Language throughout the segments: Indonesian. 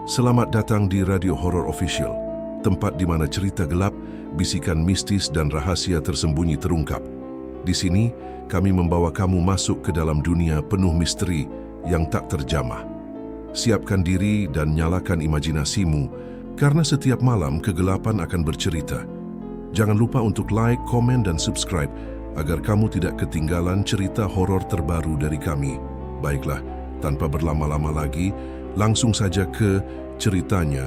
Selamat datang di Radio Horor Official, tempat di mana cerita gelap, bisikan mistis dan rahasia tersembunyi terungkap. Di sini, kami membawa kamu masuk ke dalam dunia penuh misteri yang tak terjamah. Siapkan diri dan nyalakan imajinasimu, karena setiap malam kegelapan akan bercerita. Jangan lupa untuk like, komen, dan subscribe agar kamu tidak ketinggalan cerita horor terbaru dari kami. Baiklah, tanpa berlama-lama lagi, langsung saja ke ceritanya.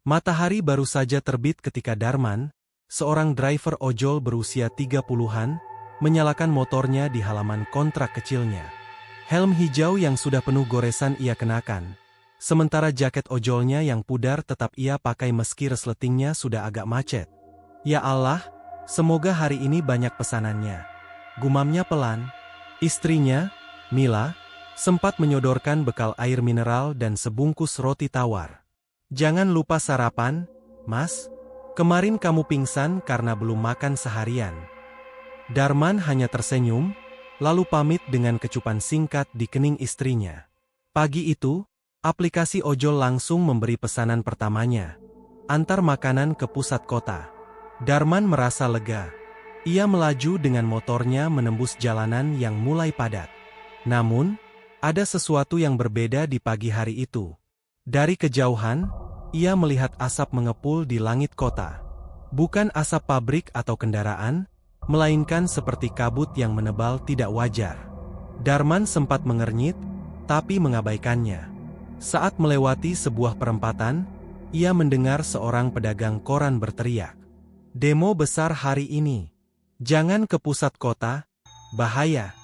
Matahari baru saja terbit ketika Darman, seorang driver ojol berusia 30-an, menyalakan motornya di halaman kontrak kecilnya. Helm hijau yang sudah penuh goresan ia kenakan, sementara jaket ojolnya yang pudar tetap ia pakai meski resletingnya sudah agak macet. Ya Allah, semoga hari ini banyak pesanannya, gumamnya pelan. Istrinya, Mila, sempat menyodorkan bekal air mineral dan sebungkus roti tawar. Jangan lupa sarapan, Mas. Kemarin kamu pingsan karena belum makan seharian. Darman hanya tersenyum, lalu pamit dengan kecupan singkat di kening istrinya. Pagi itu, aplikasi ojol langsung memberi pesanan pertamanya. Antar makanan ke pusat kota. Darman merasa lega. Ia melaju dengan motornya menembus jalanan yang mulai padat. Namun, ada sesuatu yang berbeda di pagi hari itu. Dari kejauhan, ia melihat asap mengepul di langit kota. Bukan asap pabrik atau kendaraan, melainkan seperti kabut yang menebal tidak wajar. Darman sempat mengernyit, tapi mengabaikannya. Saat melewati sebuah perempatan, ia mendengar seorang pedagang koran berteriak. Demo besar hari ini. Jangan ke pusat kota, bahaya.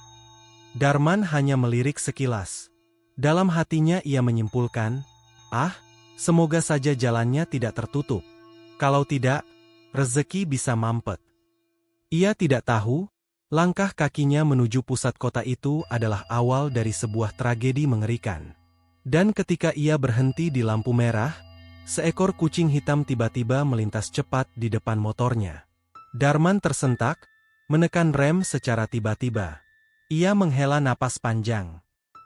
Darman hanya melirik sekilas. Dalam hatinya ia menyimpulkan, semoga saja jalannya tidak tertutup. Kalau tidak, rezeki bisa mampet. Ia tidak tahu, langkah kakinya menuju pusat kota itu adalah awal dari sebuah tragedi mengerikan. Dan ketika ia berhenti di lampu merah, seekor kucing hitam tiba-tiba melintas cepat di depan motornya. Darman tersentak, menekan rem secara tiba-tiba. Ia menghela napas panjang.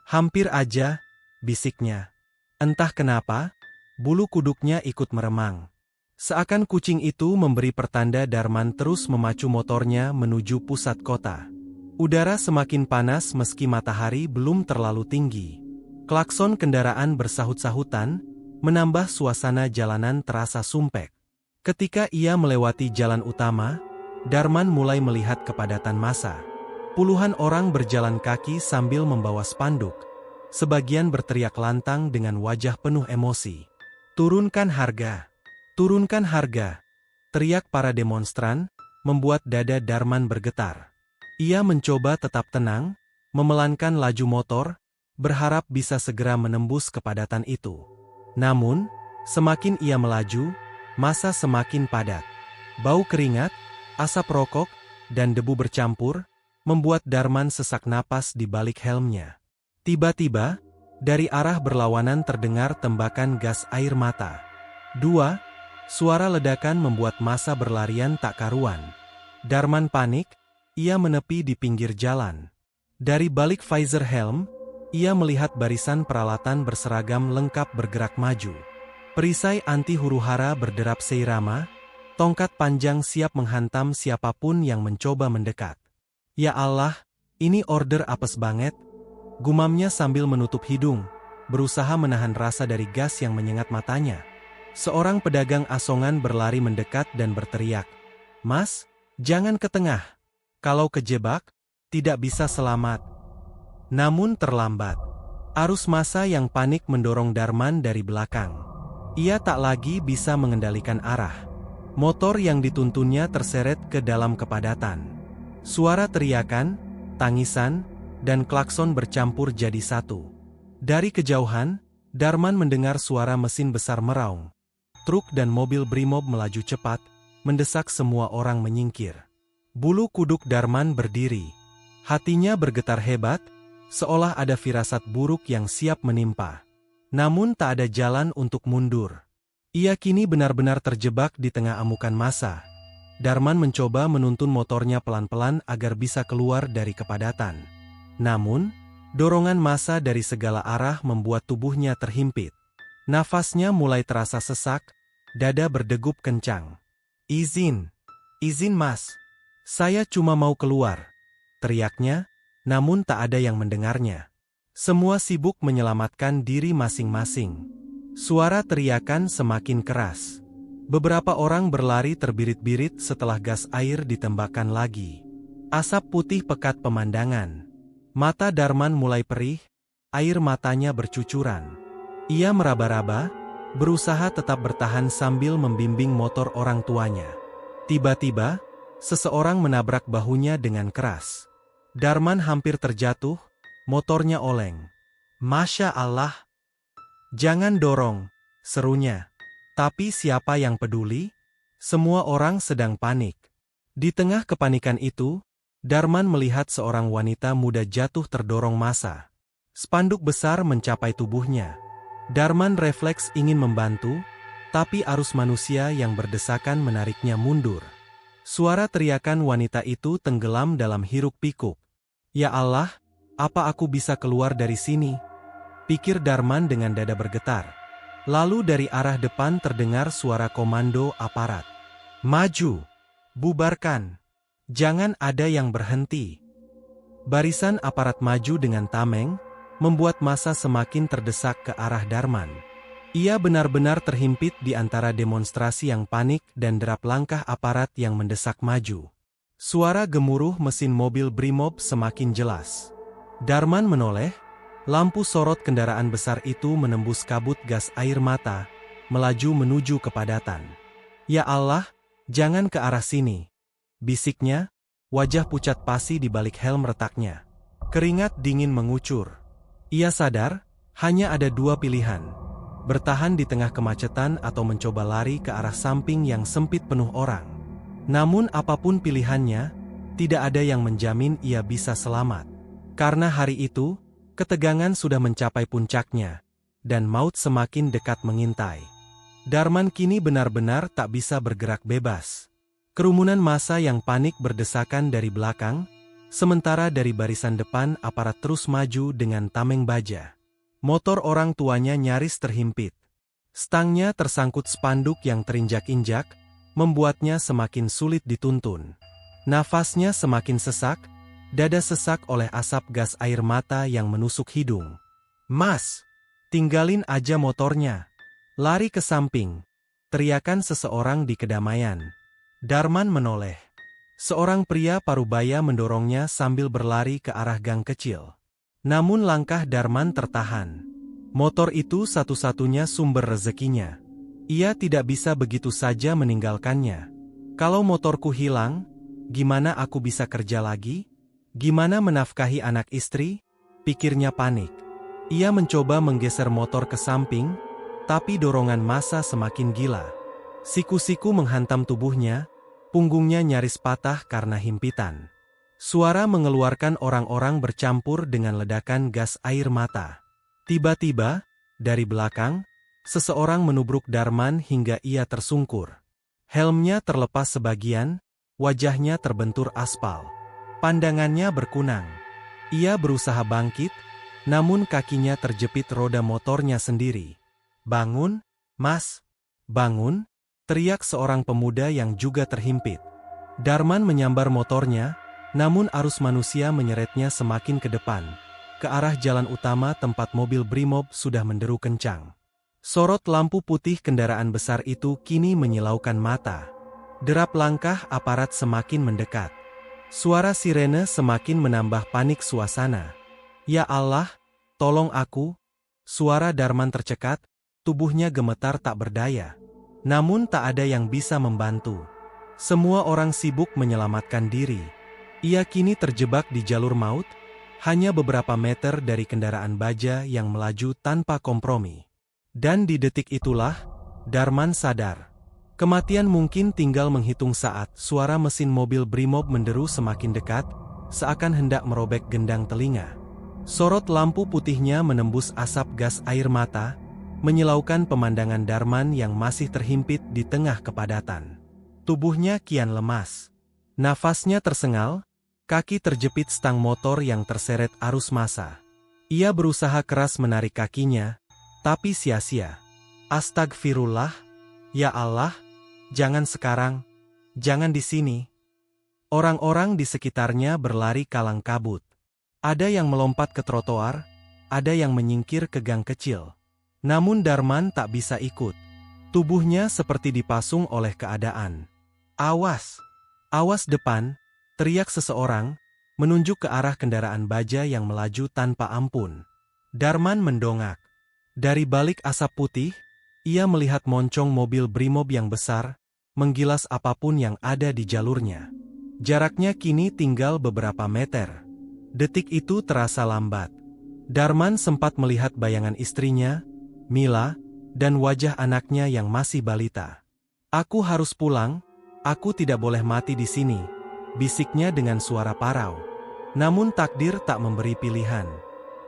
Hampir aja, bisiknya. Entah kenapa, bulu kuduknya ikut meremang. Seakan kucing itu memberi pertanda Darman terus memacu motornya menuju pusat kota. Udara semakin panas meski matahari belum terlalu tinggi. Klakson kendaraan bersahut-sahutan, menambah suasana jalanan terasa sumpek. Ketika ia melewati jalan utama, Darman mulai melihat kepadatan massa. Puluhan orang berjalan kaki sambil membawa spanduk. Sebagian berteriak lantang dengan wajah penuh emosi. Turunkan harga! Turunkan harga! Teriak para demonstran, membuat dada Darman bergetar. Ia mencoba tetap tenang, memelankan laju motor, berharap bisa segera menembus kepadatan itu. Namun, semakin ia melaju, massa semakin padat. Bau keringat, asap rokok, dan debu bercampur, membuat Darman sesak napas di balik helmnya. Tiba-tiba, dari arah berlawanan terdengar tembakan gas air mata. Suara ledakan membuat massa berlarian tak karuan. Darman panik, ia menepi di pinggir jalan. Dari balik visor helm, ia melihat barisan peralatan berseragam lengkap bergerak maju. Perisai anti huru-hara berderap seirama, tongkat panjang siap menghantam siapapun yang mencoba mendekat. Ya Allah, ini order apes banget, gumamnya sambil menutup hidung, berusaha menahan rasa dari gas yang menyengat matanya. Seorang pedagang asongan berlari mendekat dan berteriak, "Mas, jangan ke tengah. Kalau kejebak, tidak bisa selamat." Namun terlambat. Arus massa yang panik mendorong Darman dari belakang. Ia tak lagi bisa mengendalikan arah. Motor yang dituntunnya terseret ke dalam kepadatan. Suara teriakan, tangisan, dan klakson bercampur jadi satu. Dari kejauhan, Darman mendengar suara mesin besar meraung. Truk dan mobil brimob melaju cepat, mendesak semua orang menyingkir. Bulu kuduk Darman berdiri. Hatinya bergetar hebat, seolah ada firasat buruk yang siap menimpa. Namun tak ada jalan untuk mundur. Ia kini benar-benar terjebak di tengah amukan massa. Darman mencoba menuntun motornya pelan-pelan agar bisa keluar dari kepadatan. Namun, dorongan massa dari segala arah membuat tubuhnya terhimpit. Nafasnya mulai terasa sesak, dada berdegup kencang. "Izin, izin mas. Saya cuma mau keluar," teriaknya, namun tak ada yang mendengarnya. Semua sibuk menyelamatkan diri masing-masing. Suara teriakan semakin keras. Beberapa orang berlari terbirit-birit setelah gas air ditembakkan lagi. Asap putih pekat pemandangan. Mata Darman mulai perih, air matanya bercucuran. Ia meraba-raba, berusaha tetap bertahan sambil membimbing motor orang tuanya. Tiba-tiba, seseorang menabrak bahunya dengan keras. Darman hampir terjatuh, motornya oleng. "Masya Allah! Jangan dorong," serunya. Tapi siapa yang peduli? Semua orang sedang panik. Di tengah kepanikan itu, Darman melihat seorang wanita muda jatuh terdorong massa. Spanduk besar mencapai tubuhnya. Darman refleks ingin membantu, tapi arus manusia yang berdesakan menariknya mundur. Suara teriakan wanita itu tenggelam dalam hiruk-pikuk. "Ya Allah, apa aku bisa keluar dari sini?" pikir Darman dengan dada bergetar. Lalu dari arah depan terdengar suara komando aparat. "Maju! Bubarkan! Jangan ada yang berhenti!" Barisan aparat maju dengan tameng, membuat massa semakin terdesak ke arah Darman. Ia benar-benar terhimpit di antara demonstrasi yang panik dan derap langkah aparat yang mendesak maju. Suara gemuruh mesin mobil Brimob semakin jelas. Darman menoleh, lampu sorot kendaraan besar itu menembus kabut gas air mata, melaju menuju kepadatan. "Ya Allah, jangan ke arah sini," bisiknya, wajah pucat pasi di balik helm retaknya. Keringat dingin mengucur. Ia sadar, hanya ada dua pilihan. Bertahan di tengah kemacetan atau mencoba lari ke arah samping yang sempit penuh orang. Namun apapun pilihannya, tidak ada yang menjamin ia bisa selamat. Karena hari itu, ketegangan sudah mencapai puncaknya, dan maut semakin dekat mengintai. Darman kini benar-benar tak bisa bergerak bebas. Kerumunan massa yang panik berdesakan dari belakang, sementara dari barisan depan aparat terus maju dengan tameng baja. Motor orang tuanya nyaris terhimpit. Stangnya tersangkut spanduk yang terinjak-injak, membuatnya semakin sulit dituntun. Nafasnya semakin sesak, dada sesak oleh asap gas air mata yang menusuk hidung. "Mas, tinggalin aja motornya. Lari ke samping," teriakan seseorang di kedamaian. Darman menoleh. Seorang pria parubaya mendorongnya sambil berlari ke arah gang kecil. Namun langkah Darman tertahan. Motor itu satu-satunya sumber rezekinya. Ia tidak bisa begitu saja meninggalkannya. "Kalau motorku hilang, gimana aku bisa kerja lagi? Gimana menafkahi anak istri?" pikirnya panik. Ia mencoba menggeser motor ke samping, tapi dorongan massa semakin gila. Siku-siku menghantam tubuhnya, punggungnya nyaris patah karena himpitan. Suara mengeluarkan orang-orang bercampur dengan ledakan gas air mata. Tiba-tiba, dari belakang, seseorang menubruk Darman hingga ia tersungkur. Helmnya terlepas sebagian, wajahnya terbentur aspal. Pandangannya berkunang. Ia berusaha bangkit, namun kakinya terjepit roda motornya sendiri. "Bangun, Mas! Bangun!" teriak seorang pemuda yang juga terhimpit. Darman menyambar motornya, namun arus manusia menyeretnya semakin ke depan, ke arah jalan utama tempat mobil Brimob sudah menderu kencang. Sorot lampu putih kendaraan besar itu kini menyilaukan mata. Derap langkah aparat semakin mendekat. Suara sirene semakin menambah panik suasana. "Ya Allah, tolong aku!" Suara Darman tercekat, tubuhnya gemetar tak berdaya. Namun tak ada yang bisa membantu. Semua orang sibuk menyelamatkan diri. Ia kini terjebak di jalur maut, hanya beberapa meter dari kendaraan baja yang melaju tanpa kompromi. Dan di detik itulah, Darman sadar. Kematian mungkin tinggal menghitung saat. Suara mesin mobil Brimob menderu semakin dekat, seakan hendak merobek gendang telinga. Sorot lampu putihnya menembus asap gas air mata, menyilaukan pemandangan Darman yang masih terhimpit di tengah kepadatan. Tubuhnya kian lemas. Nafasnya tersengal, kaki terjepit stang motor yang terseret arus massa. Ia berusaha keras menarik kakinya, tapi sia-sia. Astagfirullah, ya Allah, jangan sekarang, jangan di sini. Orang-orang di sekitarnya berlari kalang kabut. Ada yang melompat ke trotoar, ada yang menyingkir ke gang kecil. Namun Darman tak bisa ikut. Tubuhnya seperti dipasung oleh keadaan. "Awas! Awas depan!" teriak seseorang, menunjuk ke arah kendaraan baja yang melaju tanpa ampun. Darman mendongak. Dari balik asap putih, ia melihat moncong mobil Brimob yang besar, menggilas apapun yang ada di jalurnya. Jaraknya kini tinggal beberapa meter. Detik itu terasa lambat. Darman sempat melihat bayangan istrinya, Mila, dan wajah anaknya yang masih balita. "Aku harus pulang, aku tidak boleh mati di sini," bisiknya dengan suara parau. Namun takdir tak memberi pilihan.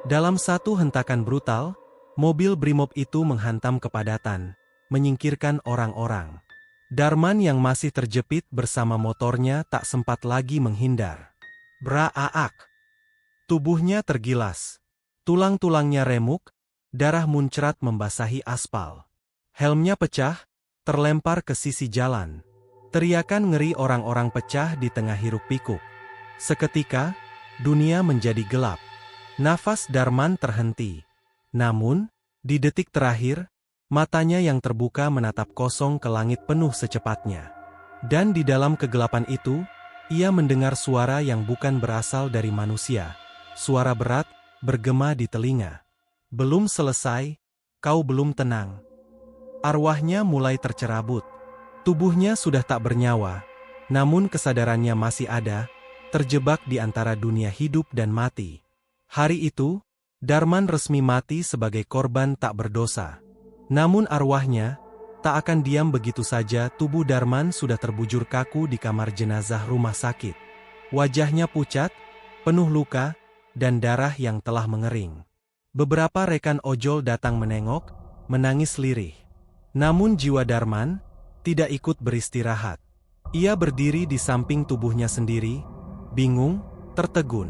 Dalam satu hentakan brutal, mobil Brimob itu menghantam kepadatan, menyingkirkan orang-orang. Darman yang masih terjepit bersama motornya tak sempat lagi menghindar. Braaak! Tubuhnya tergilas. Tulang-tulangnya remuk, darah muncrat membasahi aspal. Helmnya pecah, terlempar ke sisi jalan. Teriakan ngeri orang-orang pecah di tengah hiruk-pikuk. Seketika, dunia menjadi gelap. Nafas Darman terhenti. Namun, di detik terakhir, matanya yang terbuka menatap kosong ke langit penuh secepatnya. Dan di dalam kegelapan itu, ia mendengar suara yang bukan berasal dari manusia. Suara berat, bergema di telinga. "Belum selesai, kau belum tenang." Arwahnya mulai tercerabut. Tubuhnya sudah tak bernyawa, namun kesadarannya masih ada, terjebak di antara dunia hidup dan mati. Hari itu, Darman resmi mati sebagai korban tak berdosa. Namun arwahnya, tak akan diam begitu saja. Tubuh Darman sudah terbujur kaku di kamar jenazah rumah sakit. Wajahnya pucat, penuh luka, dan darah yang telah mengering. Beberapa rekan ojol datang menengok, menangis lirih. Namun jiwa Darman tidak ikut beristirahat. Ia berdiri di samping tubuhnya sendiri, bingung, tertegun.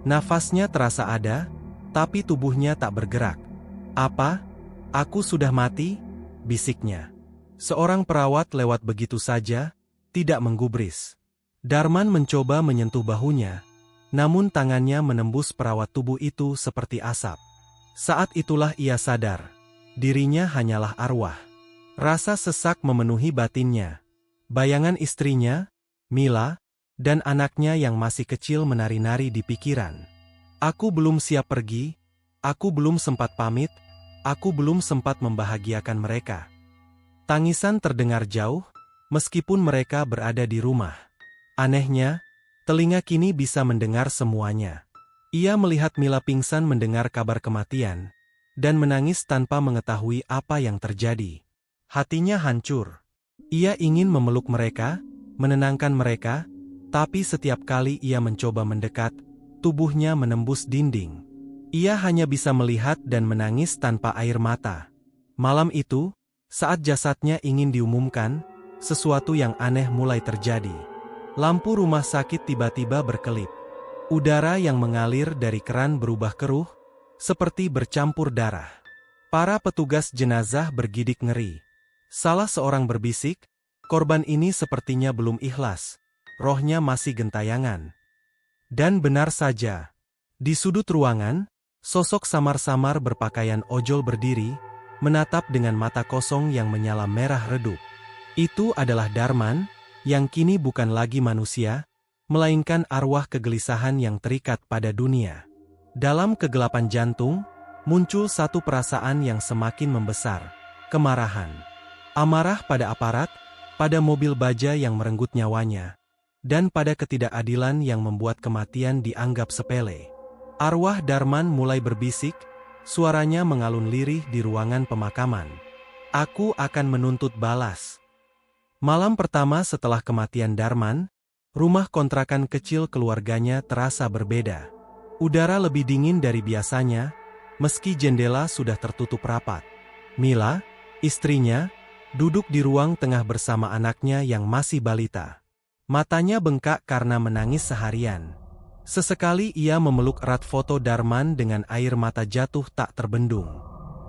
Nafasnya terasa ada, tapi tubuhnya tak bergerak. "Apa? Aku sudah mati?" bisiknya. Seorang perawat lewat begitu saja, tidak menggubris. Darman mencoba menyentuh bahunya, namun tangannya menembus perawat tubuh itu seperti asap. Saat itulah ia sadar, dirinya hanyalah arwah. Rasa sesak memenuhi batinnya. Bayangan istrinya, Mila, dan anaknya yang masih kecil menari-nari di pikiran. "Aku belum siap pergi, aku belum sempat pamit, aku belum sempat membahagiakan mereka." Tangisan terdengar jauh, meskipun mereka berada di rumah. Anehnya, telinga kini bisa mendengar semuanya. Ia melihat Mila pingsan mendengar kabar kematian, dan menangis tanpa mengetahui apa yang terjadi. Hatinya hancur. Ia ingin memeluk mereka, menenangkan mereka, tapi setiap kali ia mencoba mendekat, tubuhnya menembus dinding. Ia hanya bisa melihat dan menangis tanpa air mata. Malam itu, saat jasadnya ingin diumumkan, sesuatu yang aneh mulai terjadi. Lampu rumah sakit tiba-tiba berkelip. Udara yang mengalir dari keran berubah keruh, seperti bercampur darah. Para petugas jenazah bergidik ngeri. Salah seorang berbisik, "Korban ini sepertinya belum ikhlas, rohnya masih gentayangan." Dan benar saja. Di sudut ruangan, sosok samar-samar berpakaian ojol berdiri, menatap dengan mata kosong yang menyala merah redup. Itu adalah Darman, yang kini bukan lagi manusia, melainkan arwah kegelisahan yang terikat pada dunia. Dalam kegelapan jantung, muncul satu perasaan yang semakin membesar, kemarahan. Amarah pada aparat, pada mobil baja yang merenggut nyawanya, dan pada ketidakadilan yang membuat kematian dianggap sepele. Arwah Darman mulai berbisik, suaranya mengalun lirih di ruangan pemakaman. "Aku akan menuntut balas." Malam pertama setelah kematian Darman, Rumah kontrakan kecil keluarganya terasa berbeda. Udara lebih dingin dari biasanya, meski jendela sudah tertutup rapat. Mila, istrinya, duduk di ruang tengah bersama anaknya yang masih balita. Matanya bengkak karena menangis seharian. Sesekali ia memeluk erat foto Darman dengan air mata jatuh tak terbendung.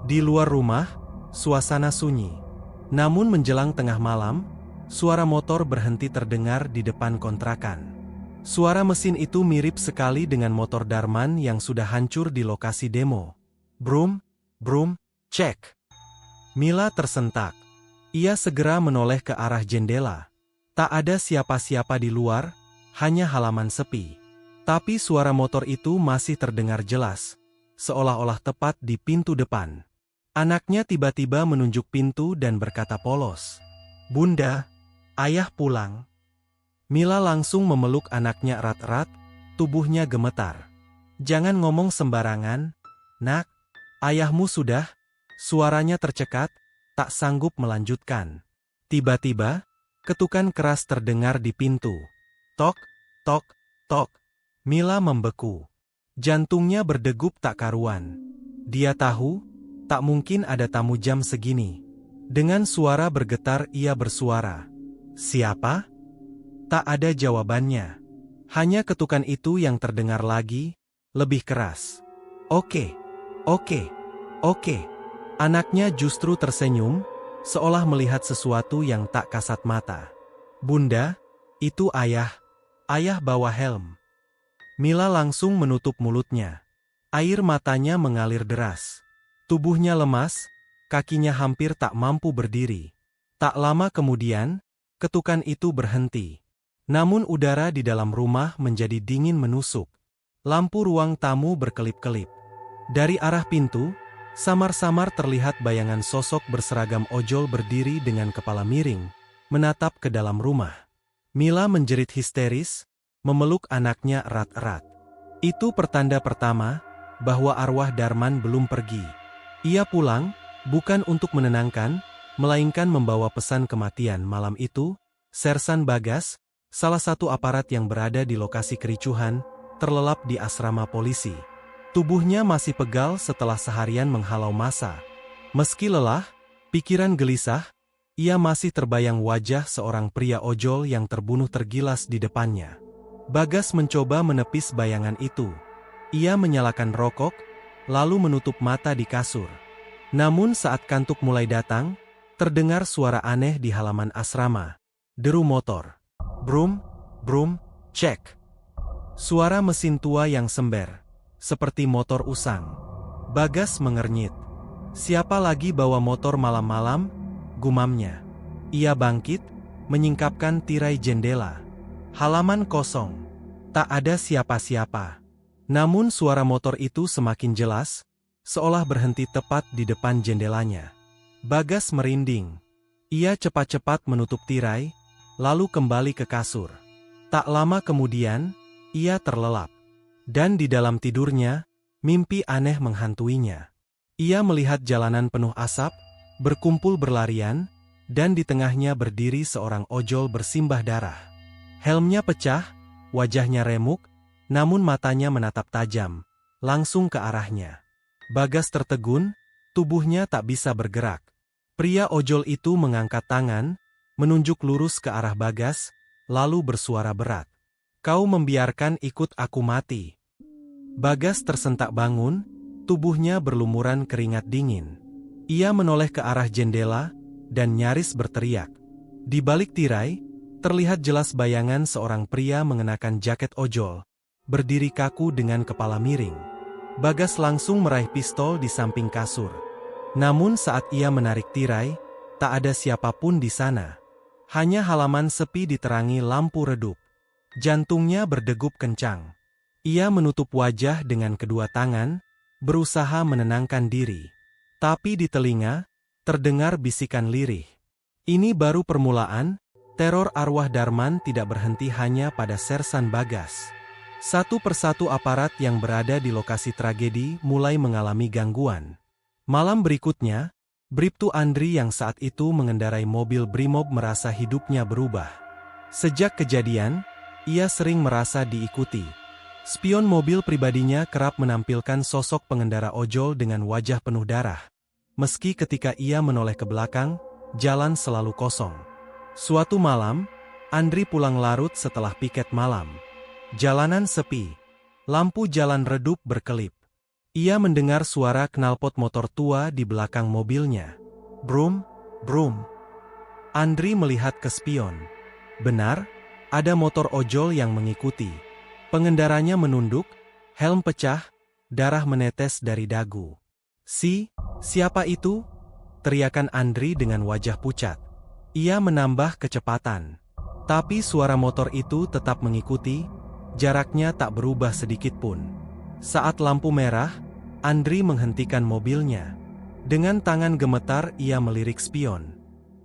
Di luar rumah, suasana sunyi. Namun menjelang tengah malam, suara motor berhenti terdengar di depan kontrakan. Suara mesin itu mirip sekali dengan motor Darman yang sudah hancur di lokasi demo. Brum, brum, cek. Mila tersentak. Ia segera menoleh ke arah jendela. Tak ada siapa-siapa di luar, hanya halaman sepi. Tapi suara motor itu masih terdengar jelas, seolah-olah tepat di pintu depan. Anaknya tiba-tiba menunjuk pintu dan berkata polos, "Bunda, ayah pulang." Mila langsung memeluk anaknya erat-erat, tubuhnya gemetar. "Jangan ngomong sembarangan, nak. Ayahmu sudah..." Suaranya tercekat, tak sanggup melanjutkan. Tiba-tiba, ketukan keras terdengar di pintu. Tok, tok, tok. Mila membeku. Jantungnya berdegup tak karuan. Dia tahu, tak mungkin ada tamu jam segini. Dengan suara bergetar ia bersuara. "Siapa?" Tak ada jawabannya. Hanya ketukan itu yang terdengar lagi, lebih keras. Oke, oke, oke." Anaknya justru tersenyum, seolah melihat sesuatu yang tak kasat mata. "Bunda, itu ayah. Ayah bawa helm." Mila langsung menutup mulutnya. Air matanya mengalir deras. Tubuhnya lemas, kakinya hampir tak mampu berdiri. Tak lama kemudian, ketukan itu berhenti. Namun udara di dalam rumah menjadi dingin menusuk. Lampu ruang tamu berkelip-kelip. Dari arah pintu, samar-samar terlihat bayangan sosok berseragam ojol berdiri dengan kepala miring, menatap ke dalam rumah. Mila menjerit histeris, memeluk anaknya erat-erat. Itu pertanda pertama, bahwa arwah Darman belum pergi. Ia pulang, bukan untuk menenangkan, melainkan membawa pesan kematian. Malam itu, Sersan Bagas, salah satu aparat yang berada di lokasi kericuhan, terlelap di asrama polisi. Tubuhnya masih pegal setelah seharian menghalau massa. Meski lelah, pikiran gelisah, ia masih terbayang wajah seorang pria ojol yang terbunuh tergilas di depannya. Bagas mencoba menepis bayangan itu. Ia menyalakan rokok, lalu menutup mata di kasur. Namun saat kantuk mulai datang, terdengar suara aneh di halaman asrama. Deru motor. Brum, brum, cek. Suara mesin tua yang sember. Seperti motor usang. Bagas mengernyit. "Siapa lagi bawa motor malam-malam?" gumamnya. Ia bangkit, menyingkapkan tirai jendela. Halaman kosong. Tak ada siapa-siapa. Namun suara motor itu semakin jelas, seolah berhenti tepat di depan jendelanya. Bagas merinding. Ia cepat-cepat menutup tirai, lalu kembali ke kasur. Tak lama kemudian, ia terlelap. Dan di dalam tidurnya, mimpi aneh menghantuinya. Ia melihat jalanan penuh asap, berkumpul berlarian, dan di tengahnya berdiri seorang ojol bersimbah darah. Helmnya pecah, wajahnya remuk, namun matanya menatap tajam, langsung ke arahnya. Bagas tertegun, tubuhnya tak bisa bergerak. Pria ojol itu mengangkat tangan, menunjuk lurus ke arah Bagas, lalu bersuara berat. "Kau membiarkan ikut aku mati." Bagas tersentak bangun, tubuhnya berlumuran keringat dingin. Ia menoleh ke arah jendela, dan nyaris berteriak. Di balik tirai, terlihat jelas bayangan seorang pria mengenakan jaket ojol, berdiri kaku dengan kepala miring. Bagas langsung meraih pistol di samping kasur. Namun saat ia menarik tirai, tak ada siapapun di sana. Hanya halaman sepi diterangi lampu redup. Jantungnya berdegup kencang. Ia menutup wajah dengan kedua tangan, berusaha menenangkan diri. Tapi di telinga, terdengar bisikan lirih. Ini baru permulaan, teror arwah Darman tidak berhenti hanya pada Sersan Bagas. Satu persatu aparat yang berada di lokasi tragedi mulai mengalami gangguan. Malam berikutnya, Bribtu Andri yang saat itu mengendarai mobil Brimob merasa hidupnya berubah. Sejak kejadian, Ia sering merasa diikuti. Spion mobil pribadinya kerap menampilkan sosok pengendara ojol dengan wajah penuh darah. Meski ketika ia menoleh ke belakang, jalan selalu kosong. Suatu malam, Andri pulang larut setelah piket malam. Jalanan sepi. Lampu jalan redup berkelip. Ia mendengar suara knalpot motor tua di belakang mobilnya. Brum, brum. Andri melihat ke spion. Benar, ada motor ojol yang mengikuti. Pengendaranya menunduk, helm pecah, darah menetes dari dagu. Siapa itu? Teriakan Andri dengan wajah pucat. Ia menambah kecepatan. Tapi suara motor itu tetap mengikuti, jaraknya tak berubah sedikit pun. Saat lampu merah, Andri menghentikan mobilnya. Dengan tangan gemetar ia melirik spion.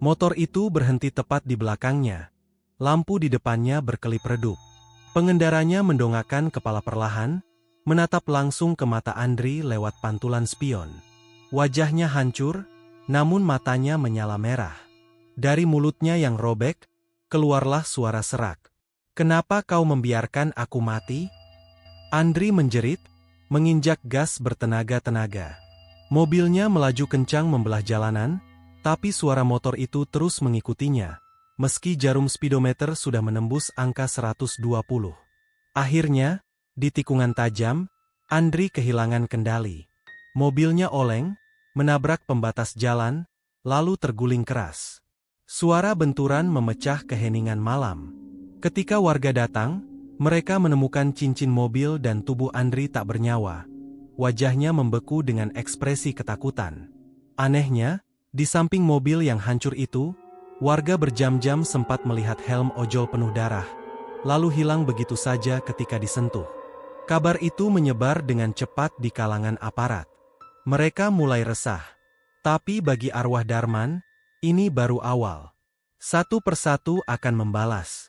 Motor itu berhenti tepat di belakangnya. Lampu di depannya berkelip redup. Pengendaranya mendongakkan kepala perlahan, menatap langsung ke mata Andri lewat pantulan spion. Wajahnya hancur, namun matanya menyala merah. Dari mulutnya yang robek, keluarlah suara serak. "Kenapa kau membiarkan aku mati?" Andri menjerit, menginjak gas bertenaga-tenaga. Mobilnya melaju kencang membelah jalanan, tapi suara motor itu terus mengikutinya, meski jarum speedometer sudah menembus angka 120. Akhirnya, di tikungan tajam, Andri kehilangan kendali. Mobilnya oleng, menabrak pembatas jalan, lalu terguling keras. Suara benturan memecah keheningan malam. Ketika warga datang, mereka menemukan cincin mobil dan tubuh Andri tak bernyawa. Wajahnya membeku dengan ekspresi ketakutan. Anehnya, di samping mobil yang hancur itu, warga berjam-jam sempat melihat helm ojol penuh darah, lalu hilang begitu saja ketika disentuh. Kabar itu menyebar dengan cepat di kalangan aparat. Mereka mulai resah. Tapi bagi arwah Darman, ini baru awal. Satu persatu akan membalas.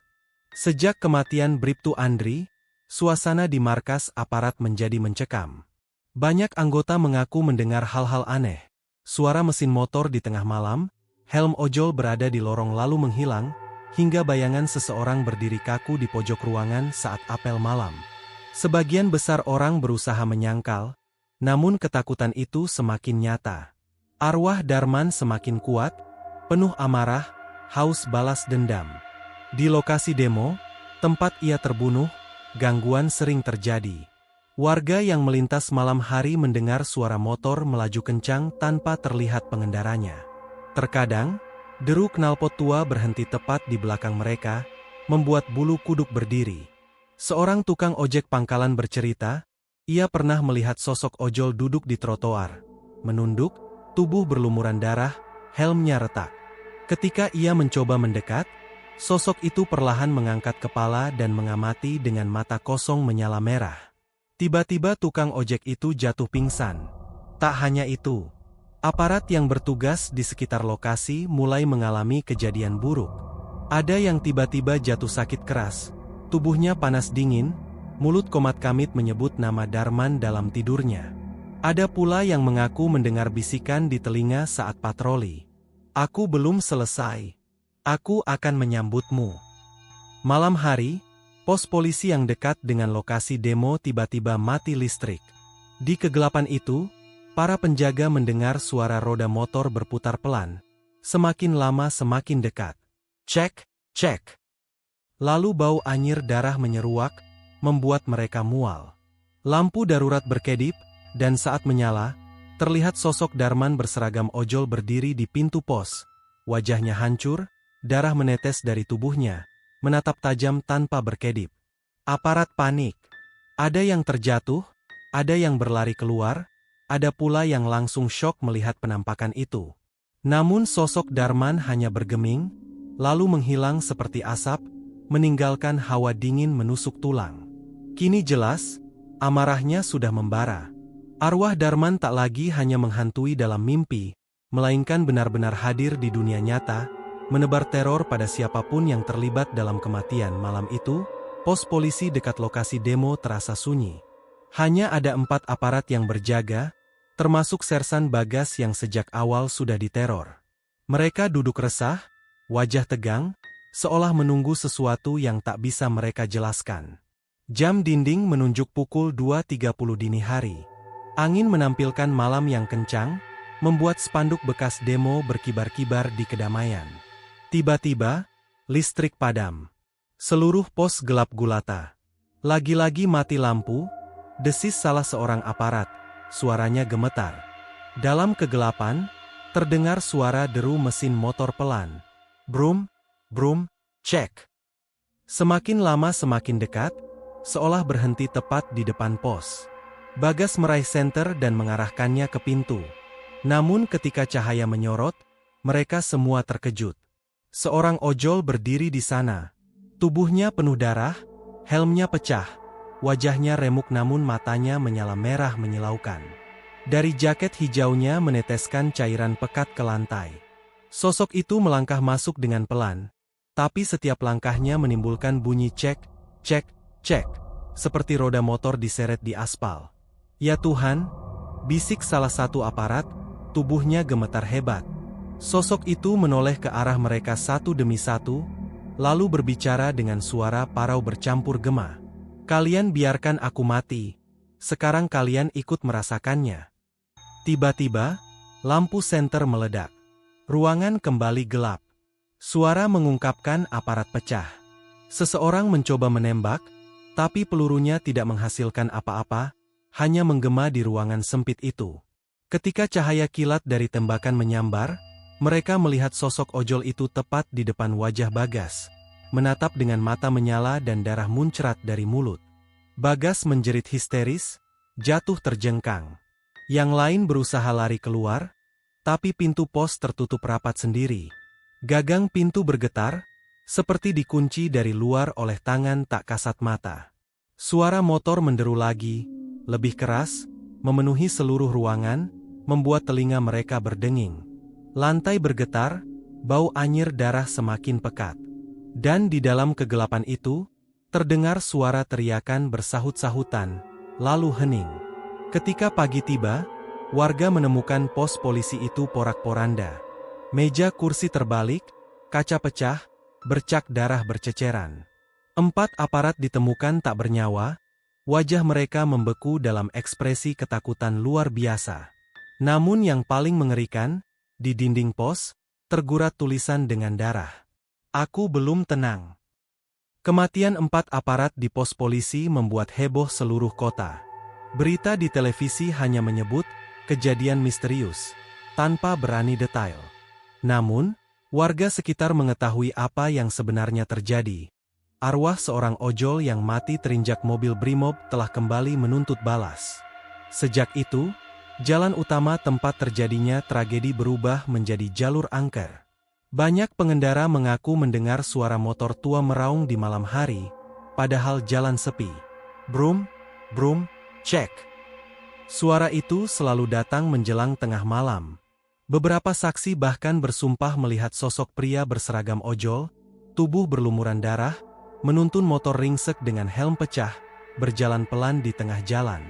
Sejak kematian Bribtu Andri, suasana di markas aparat menjadi mencekam. Banyak anggota mengaku mendengar hal-hal aneh. Suara mesin motor di tengah malam, helm ojol berada di lorong lalu menghilang, hingga bayangan seseorang berdiri kaku di pojok ruangan saat apel malam. Sebagian besar orang berusaha menyangkal, namun ketakutan itu semakin nyata. Arwah Darman semakin kuat, penuh amarah, haus balas dendam. Di lokasi demo, tempat ia terbunuh, gangguan sering terjadi. Warga yang melintas malam hari mendengar suara motor melaju kencang tanpa terlihat pengendaranya. Terkadang, deru knalpot tua berhenti tepat di belakang mereka, membuat bulu kuduk berdiri. Seorang tukang ojek pangkalan bercerita, ia pernah melihat sosok ojol duduk di trotoar, menunduk, tubuh berlumuran darah, helmnya retak. Ketika ia mencoba mendekat, sosok itu perlahan mengangkat kepala dan mengamati dengan mata kosong menyala merah. Tiba-tiba tukang ojek itu jatuh pingsan. Tak hanya itu, aparat yang bertugas di sekitar lokasi mulai mengalami kejadian buruk. Ada yang tiba-tiba jatuh sakit keras, tubuhnya panas dingin, mulut komat kamit menyebut nama Darman dalam tidurnya. Ada pula yang mengaku mendengar bisikan di telinga saat patroli. "Aku belum selesai. Aku akan menyambutmu." Malam hari, pos polisi yang dekat dengan lokasi demo tiba-tiba mati listrik. Di kegelapan itu, para penjaga mendengar suara roda motor berputar pelan. Semakin lama semakin dekat. Cek, cek. Lalu bau anyir darah menyeruak, membuat mereka mual. Lampu darurat berkedip, dan saat menyala, terlihat sosok Darman berseragam ojol berdiri di pintu pos. Wajahnya hancur, darah menetes dari tubuhnya, menatap tajam tanpa berkedip. Aparat panik. Ada yang terjatuh, ada yang berlari keluar, ada pula yang langsung syok melihat penampakan itu. Namun sosok Darman hanya bergeming, lalu menghilang seperti asap, meninggalkan hawa dingin menusuk tulang. Kini jelas, amarahnya sudah membara. Arwah Darman tak lagi hanya menghantui dalam mimpi, melainkan benar-benar hadir di dunia nyata, menebar teror pada siapapun yang terlibat dalam kematian malam itu. Pos polisi dekat lokasi demo terasa sunyi. Hanya ada 4 aparat yang berjaga, termasuk Sersan Bagas yang sejak awal sudah diteror. Mereka duduk resah, wajah tegang, seolah menunggu sesuatu yang tak bisa mereka jelaskan. Jam dinding menunjuk pukul 2.30 dini hari. Angin menampilkan malam yang kencang, membuat spanduk bekas demo berkibar-kibar di kedamaian. Tiba-tiba, listrik padam. Seluruh pos gelap gulata. Lagi-lagi mati lampu, desis salah seorang aparat, suaranya gemetar. Dalam kegelapan, terdengar suara deru mesin motor pelan. Brum, brum, cek. Semakin lama semakin dekat, seolah berhenti tepat di depan pos. Bagas meraih senter dan mengarahkannya ke pintu. Namun ketika cahaya menyorot, mereka semua terkejut. Seorang ojol berdiri di sana. Tubuhnya penuh darah, helmnya pecah, wajahnya remuk namun matanya menyala merah menyilaukan. Dari jaket hijaunya meneteskan cairan pekat ke lantai. Sosok itu melangkah masuk dengan pelan, tapi setiap langkahnya menimbulkan bunyi cek, cek, cek, seperti roda motor diseret di aspal. Ya Tuhan, bisik salah satu aparat, tubuhnya gemetar hebat. Sosok itu menoleh ke arah mereka satu demi satu, lalu berbicara dengan suara parau bercampur gema. Kalian biarkan aku mati, sekarang kalian ikut merasakannya. Tiba-tiba, lampu senter meledak. Ruangan kembali gelap. Suara mengungkapkan aparat pecah. Seseorang mencoba menembak, tapi pelurunya tidak menghasilkan apa-apa, hanya menggema di ruangan sempit itu. Ketika cahaya kilat dari tembakan menyambar, mereka melihat sosok ojol itu tepat di depan wajah Bagas, menatap dengan mata menyala dan darah muncrat dari mulut. Bagas menjerit histeris, jatuh terjengkang. Yang lain berusaha lari keluar, tapi pintu pos tertutup rapat sendiri. Gagang pintu bergetar, seperti dikunci dari luar oleh tangan tak kasat mata. Suara motor menderu lagi, lebih keras, memenuhi seluruh ruangan, membuat telinga mereka berdenging. Lantai bergetar, bau anyir darah semakin pekat. Dan di dalam kegelapan itu, terdengar suara teriakan bersahut-sahutan, lalu hening. Ketika pagi tiba, warga menemukan pos polisi itu porak-poranda. Meja kursi terbalik, kaca pecah, bercak darah berceceran. 4 aparat ditemukan tak bernyawa, wajah mereka membeku dalam ekspresi ketakutan luar biasa. Namun yang paling mengerikan, di dinding pos, tergurat tulisan dengan darah. Aku belum tenang. Kematian 4 aparat di pos polisi membuat heboh seluruh kota. Berita di televisi hanya menyebut kejadian misterius, tanpa berani detail. Namun, warga sekitar mengetahui apa yang sebenarnya terjadi. Arwah seorang ojol yang mati terinjak mobil Brimob telah kembali menuntut balas. Sejak itu, jalan utama tempat terjadinya tragedi berubah menjadi jalur angker. Banyak pengendara mengaku mendengar suara motor tua meraung di malam hari, padahal jalan sepi. Brum, brum, cek. Suara itu selalu datang menjelang tengah malam. Beberapa saksi bahkan bersumpah melihat sosok pria berseragam ojol, tubuh berlumuran darah, menuntun motor ringsek dengan helm pecah, berjalan pelan di tengah jalan.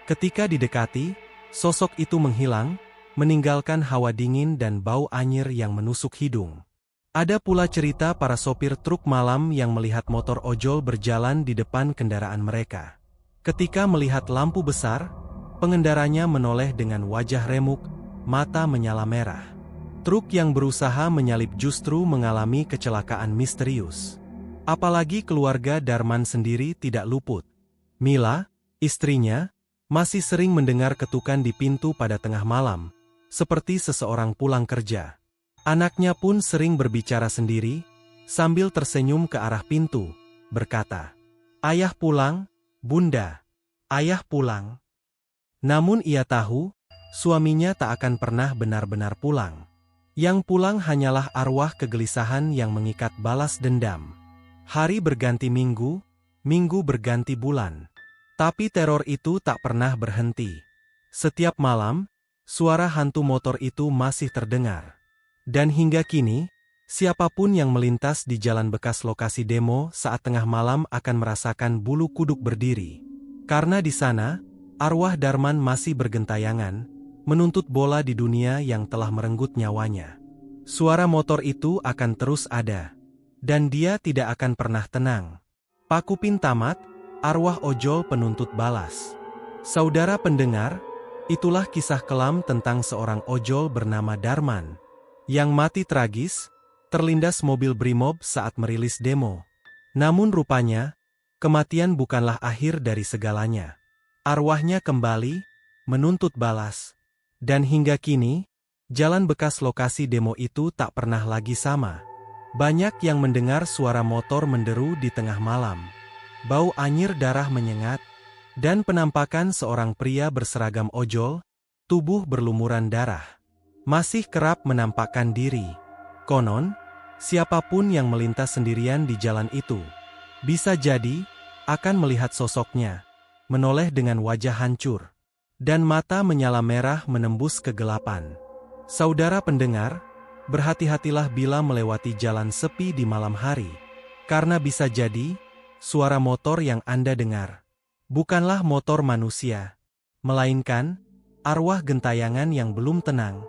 Ketika didekati, sosok itu menghilang, meninggalkan hawa dingin dan bau anyir yang menusuk hidung. Ada pula cerita para sopir truk malam yang melihat motor ojol berjalan di depan kendaraan mereka. Ketika melihat lampu besar, pengendaranya menoleh dengan wajah remuk, mata menyala merah. Truk yang berusaha menyalip justru mengalami kecelakaan misterius. Apalagi keluarga Darman sendiri tidak luput. Mila, istrinya, masih sering mendengar ketukan di pintu pada tengah malam, seperti seseorang pulang kerja. Anaknya pun sering berbicara sendiri, sambil tersenyum ke arah pintu, berkata, "Ayah pulang, Bunda, ayah pulang." Namun ia tahu, suaminya tak akan pernah benar-benar pulang. Yang pulang hanyalah arwah kegelisahan yang mengikat balas dendam. Hari berganti minggu, minggu berganti bulan. Tapi teror itu tak pernah berhenti. Setiap malam, suara hantu motor itu masih terdengar. Dan hingga kini, siapapun yang melintas di jalan bekas lokasi demo saat tengah malam akan merasakan bulu kuduk berdiri. Karena di sana, arwah Darman masih bergentayangan, menuntut bola di dunia yang telah merenggut nyawanya. Suara motor itu akan terus ada. Dan dia tidak akan pernah tenang. Pakupin tamat, arwah ojol penuntut balas. Saudara pendengar, itulah kisah kelam tentang seorang ojol bernama Darman, yang mati tragis, terlindas mobil Brimob saat merilis demo. Namun rupanya, kematian bukanlah akhir dari segalanya. Arwahnya kembali, menuntut balas. Dan hingga kini, jalan bekas lokasi demo itu tak pernah lagi sama. Banyak yang mendengar suara motor menderu di tengah malam. Bau anyir darah menyengat, dan penampakan seorang pria berseragam ojol, tubuh berlumuran darah. Masih kerap menampakkan diri. Konon, siapapun yang melintas sendirian di jalan itu, bisa jadi, akan melihat sosoknya, menoleh dengan wajah hancur, dan mata menyala merah menembus kegelapan. Saudara pendengar, berhati-hatilah bila melewati jalan sepi di malam hari, karena bisa jadi, suara motor yang Anda dengar, bukanlah motor manusia, melainkan arwah gentayangan yang belum tenang.